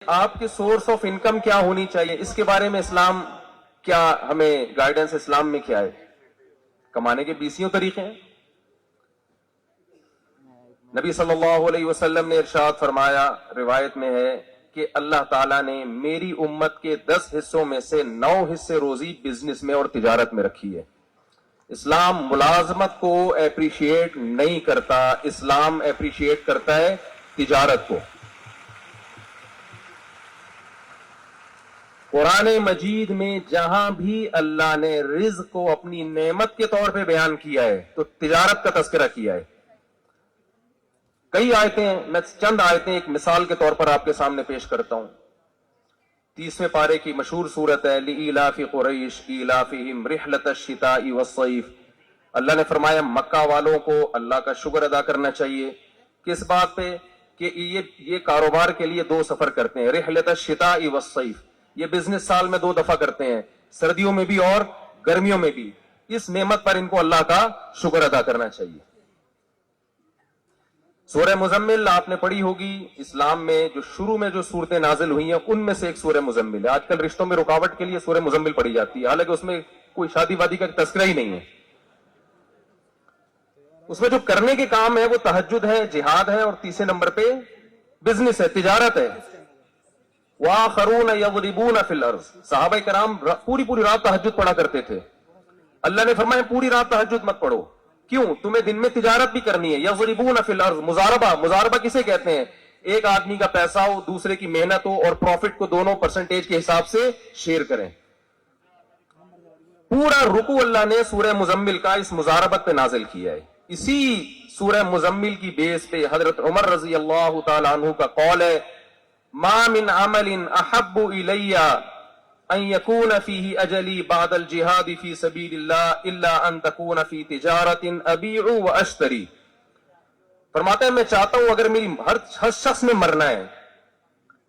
آپ کی source of income کیا ہونی چاہیے، اس کے بارے میں اسلام کیا ہمیں گائیڈنس اسلام میں کیا ہے؟ کمانے کے 20 طریقے ہیں. نبی صلی اللہ علیہ وسلم نے ارشاد فرمایا، روایت میں ہے کہ اللہ تعالیٰ نے میری امت کے 10 حصوں میں سے 9 حصے روزی بزنس میں اور تجارت میں رکھی ہے. اسلام ملازمت کو اپریشیٹ نہیں کرتا، اسلام اپریشیٹ کرتا ہے تجارت کو. قرآن مجید میں جہاں بھی اللہ نے رزق کو اپنی نعمت کے طور پہ بیان کیا ہے تو تجارت کا تذکرہ کیا ہے. کئی آیتیں ہیں، میں چند آیتیں ایک مثال کے طور پر آپ کے سامنے پیش کرتا ہوں. 30ویں پارے کی مشہور صورت ہے لِإِيلَافِ قُرَيْشٍ إِيلَافِهِمْ رِحْلَةَ الشِّتَاءِ وَالصَّيْفِ. اللہ نے فرمایا مکہ والوں کو اللہ کا شکر ادا کرنا چاہیے. کس بات پہ؟ کہ یہ کاروبار کے لیے 2 سفر کرتے ہیں، رحلۃ الشتاء والصیف. یہ بزنس سال میں 2 دفعہ کرتے ہیں، سردیوں میں بھی اور گرمیوں میں بھی. اس نعمت پر ان کو اللہ کا شکر ادا کرنا چاہیے. سورہ مزمل آپ نے پڑھی ہوگی. اسلام میں جو شروع میں جو صورتیں نازل ہوئی ہیں ان میں سے ایک سورہ مزمل ہے. آج کل رشتوں میں رکاوٹ کے لیے سورہ مزمل پڑھی جاتی ہے، حالانکہ اس میں کوئی شادی وادی کا تذکرہ ہی نہیں ہے. اس میں جو کرنے کے کام ہے وہ تہجد ہے، جہاد ہے، اور 3 نمبر پہ بزنس ہے، تجارت ہے. وَآخَرُونَ يَضْرِبُونَ فِي الْأَرْضِ. صحابہ کرام پوری رات تہجد پڑھا کرتے تھے. اللہ نے فرمایا پوری رات تہجد مت پڑھو. کیوں؟ تمہیں دن میں تجارت بھی کرنی ہے. یضربون فی الارض. مضاربہ کسے کہتے ہیں؟ ایک آدمی کا پیسہ ہو، دوسرے کی محنت ہو، اور پروفٹ کو دونوں پرسنٹیج کے حساب سے شیئر کریں. پورا رکوع اللہ نے سورہ مزمل کا اس مضاربت پہ نازل کیا ہے. اسی سورہ مزمل کی بیس پہ حضرت عمر رضی اللہ تعالی عنہ کا قول ہے ما من عمل احب الی ان یکون فیہ اجلی بعد الجہاد فی سبیل اللہ الا ان تکون فی تجارت ابیع و اشتری. فرماتا ہے میں چاہتا ہوں اگر میری ہر شخص نے مرنا ہے،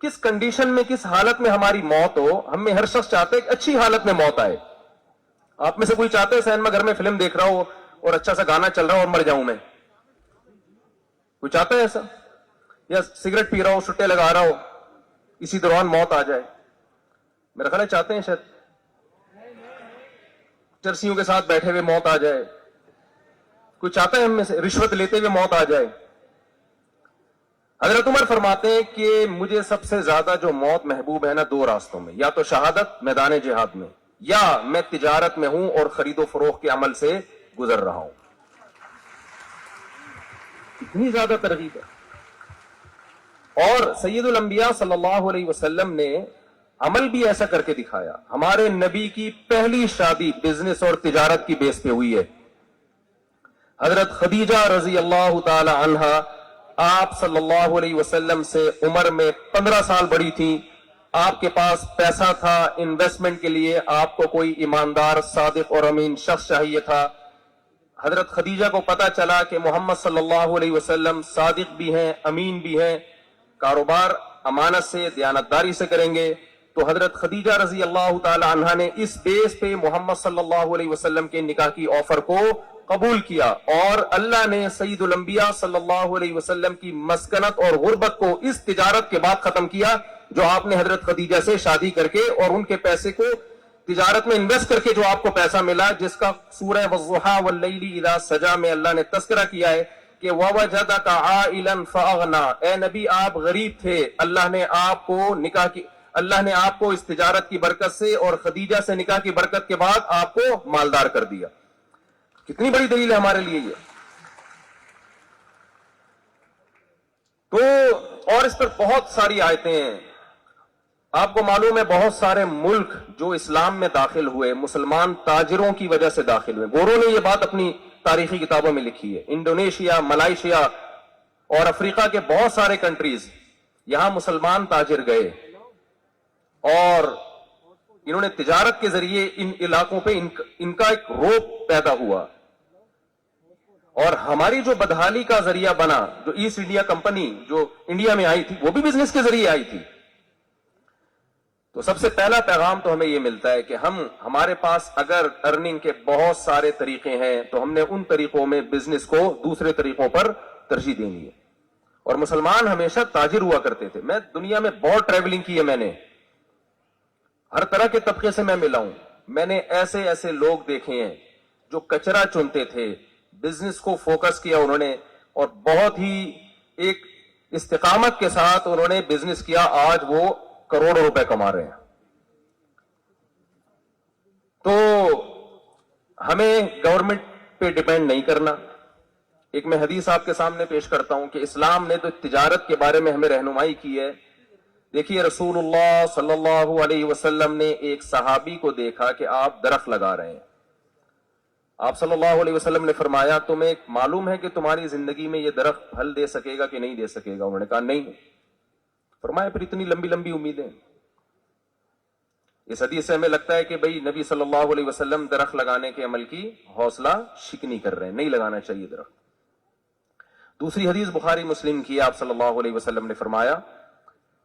کس کنڈیشن میں، کس حالت میں ہماری موت ہو، ہم میں ہر شخص چاہتا ہے کہ اچھی حالت میں موت آئے. آپ میں سے کوئی چاہتے ہے سینما گھر میں فلم دیکھ رہا ہو اور اچھا سا گانا چل رہا ہو اور مر جاؤں میں؟ کوئی چاہتا ہے ایسا؟ یا سگریٹ پی رہا ہو، سٹے لگا رہا ہو، اسی دوران موت آ جائے؟ میرا خیال ہے چاہتے ہیں. شاید چرسیوں کے ساتھ بیٹھے ہوئے موت آ جائے. کوئی چاہتا ہے ہم میں سے رشوت لیتے ہوئے موت آ جائے؟ حضرت عمر فرماتے ہیں کہ مجھے سب سے زیادہ جو موت محبوب ہے نا 2 راستوں میں، یا تو شہادت میدان جہاد میں، یا میں تجارت میں ہوں اور خرید و فروخت کے عمل سے گزر رہا ہوں. اتنی زیادہ ترغیب ہے. اور سید الانبیاء صلی اللہ علیہ وسلم نے عمل بھی ایسا کر کے دکھایا. ہمارے نبی کی پہلی شادی بزنس اور تجارت کی بیس پہ ہوئی ہے. حضرت خدیجہ رضی اللہ تعالی عنہا آپ صلی اللہ علیہ وسلم سے عمر میں 15 سال بڑی تھی. آپ کے پاس پیسہ تھا انویسٹمنٹ کے لیے، آپ کو کوئی ایماندار، صادق اور امین شخص چاہیے تھا. حضرت خدیجہ کو پتا چلا کہ محمد صلی اللہ علیہ وسلم صادق بھی ہیں، امین بھی ہیں، کاروبار امانت سے، دیانتداری سے کریں گے. تو حضرت خدیجہ رضی اللہ تعالی عنہا نے اس بیس پہ محمد صلی اللہ علیہ وسلم کے نکاح کی آفر کو قبول کیا، اور اللہ نے سید الانبیاء صلی اللہ علیہ وسلم کی مسکنت اور غربت کو اس تجارت کے بعد ختم کیا جو آپ نے حضرت خدیجہ سے شادی کر کے اور ان کے پیسے کو تجارت میں انویسٹ کر کے جو آپ کو پیسہ ملا، جس کا سورہ والضحیٰ واللیل اذا سجا میں اللہ نے تذکرہ کیا ہے کہ وَوَجَدَكَ عَائِلًا فَأَغْنَا. اے نبی آپ غریب تھے، اللہ نے آپ کو نکاح کی، اللہ نے آپ کو اس تجارت کی برکت سے اور خدیجہ سے نکاح کی برکت کے بعد آپ کو مالدار کر دیا. کتنی بڑی دلیل ہے ہمارے لیے یہ. تو اور اس پر بہت ساری آیتیں ہیں. آپ کو معلوم ہے بہت سارے ملک جو اسلام میں داخل ہوئے مسلمان تاجروں کی وجہ سے داخل ہوئے. گوروں نے یہ بات اپنی تاریخی کتابوں میں لکھی ہے. انڈونیشیا، ملائیشیا اور افریقہ کے بہت سارے کنٹریز، یہاں مسلمان تاجر گئے اور انہوں نے تجارت کے ذریعے ان علاقوں پہ ان کا ایک روپ پیدا ہوا. اور ہماری جو بدحالی کا ذریعہ بنا، جو ایسٹ انڈیا کمپنی جو انڈیا میں آئی تھی، وہ بھی بزنس کے ذریعے آئی تھی. تو سب سے پہلا پیغام تو ہمیں یہ ملتا ہے کہ ہمارے پاس اگر ارننگ کے بہت سارے طریقے ہیں تو ہم نے ان طریقوں میں بزنس کو دوسرے طریقوں پر ترجیح دینی ہے. اور مسلمان ہمیشہ تاجر ہوا کرتے تھے. میں دنیا میں بہت ٹریولنگ کی ہے, میں نے ہر طرح کے طبقے سے میں ملا ہوں. میں نے ایسے ایسے لوگ دیکھے ہیں جو کچرا چنتے تھے, بزنس کو فوکس کیا انہوں نے, اور بہت ہی ایک استقامت کے ساتھ انہوں نے بزنس کیا, آج وہ کروڑوں روپے کما رہے ہیں. تو ہمیں گورنمنٹ پہ ڈیپینڈ نہیں کرنا. ایک میں حدیث آپ کے سامنے پیش کرتا ہوں کہ اسلام نے تو تجارت کے بارے میں ہمیں رہنمائی کی ہے. دیکھیے رسول اللہ صلی اللہ علیہ وسلم نے ایک صحابی کو دیکھا کہ آپ درخت لگا رہے ہیں. آپ صلی اللہ علیہ وسلم نے فرمایا تمہیں معلوم ہے کہ تمہاری زندگی میں یہ درخت پھل دے سکے گا کہ نہیں دے سکے گا؟ انہوں نے کہا نہیں. فرمایا پھر اتنی لمبی لمبی امیدیں. اس حدیث سے ہمیں لگتا ہے کہ بھئی نبی صلی اللہ علیہ وسلم درخت لگانے کے عمل کی حوصلہ شکنی کر رہے ہیں, نہیں لگانا چاہیے درخت. دوسری حدیث بخاری مسلم کی, آپ صلی اللہ علیہ وسلم نے فرمایا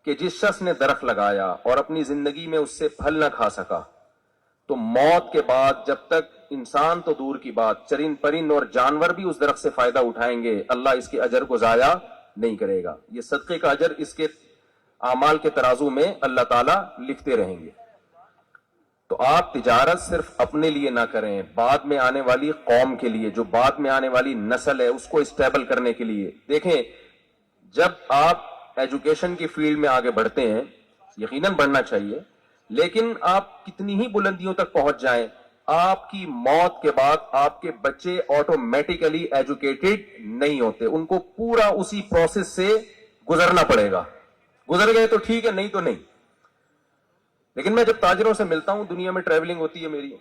کہ جس شخص نے درخت لگایا اور اپنی زندگی میں اس سے پھل نہ کھا سکا تو موت کے بعد جب تک انسان تو دور کی بات, چرند پرند اور جانور بھی اس درخت سے فائدہ اٹھائیں گے, اللہ اس کے اجر کو ضائع نہیں کرے گا. یہ صدقے کا اجر اس کے اعمال کے ترازو میں اللہ تعالیٰ لکھتے رہیں گے. تو آپ تجارت صرف اپنے لیے نہ کریں, بعد میں آنے والی قوم کے لیے, جو بعد میں آنے والی نسل ہے اس کو اسٹیبل کرنے کے لیے. دیکھیں جب آپ ایجوکیشن کی فیلڈ میں آگے بڑھتے ہیں, یقیناً بڑھنا چاہیے, لیکن آپ کتنی ہی بلندیوں تک پہنچ جائیں, آپ کی موت کے بعد آپ کے بچے آٹومیٹیکلی ایجوکیٹڈ نہیں ہوتے. ان کو پورا اسی پروسیس سے گزرنا پڑے گا. گزر گئے تو ٹھیک ہے, نہیں تو نہیں. لیکن میں جب تاجروں سے ملتا ہوں, دنیا میں ٹریولنگ ہوتی ہے میری,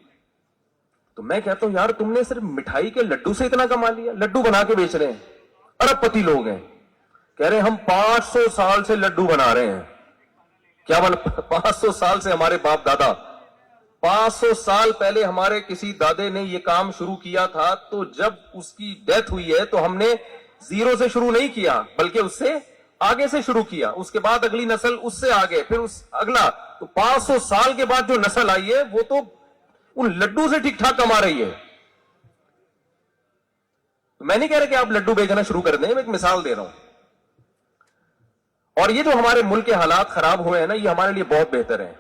تو میں کہتا ہوں یار تم نے صرف مٹھائی کے لڈو سے اتنا کما لیا, لڈو بنا کے بیچ رہے ہیں, ارب پتی لوگ ہیں, کہہ رہے ہیں ہم 500 سال سے لڈو بنا رہے ہیں. کیا بنا 500 سال سے؟ ہمارے باپ دادا 500 سال پہلے ہمارے کسی دادے نے یہ کام شروع کیا تھا, تو جب اس کی ڈیتھ ہوئی ہے تو ہم نے زیرو سے شروع نہیں کیا بلکہ اس سے آگے سے شروع کیا. اس کے بعد اگلی نسل اس سے آگے, پھر اس اگلا, تو 500 سال کے بعد جو نسل آئی ہے وہ تو ان لڈو سے ٹھیک ٹھاک کما رہی ہے. تو میں نہیں کہہ رہا کہ آپ لڈو بیچنا شروع کر دیں, میں ایک مثال دے رہا ہوں. اور یہ جو ہمارے ملک کے حالات خراب ہوئے ہیں نا, یہ ہمارے لیے بہت بہتر ہے.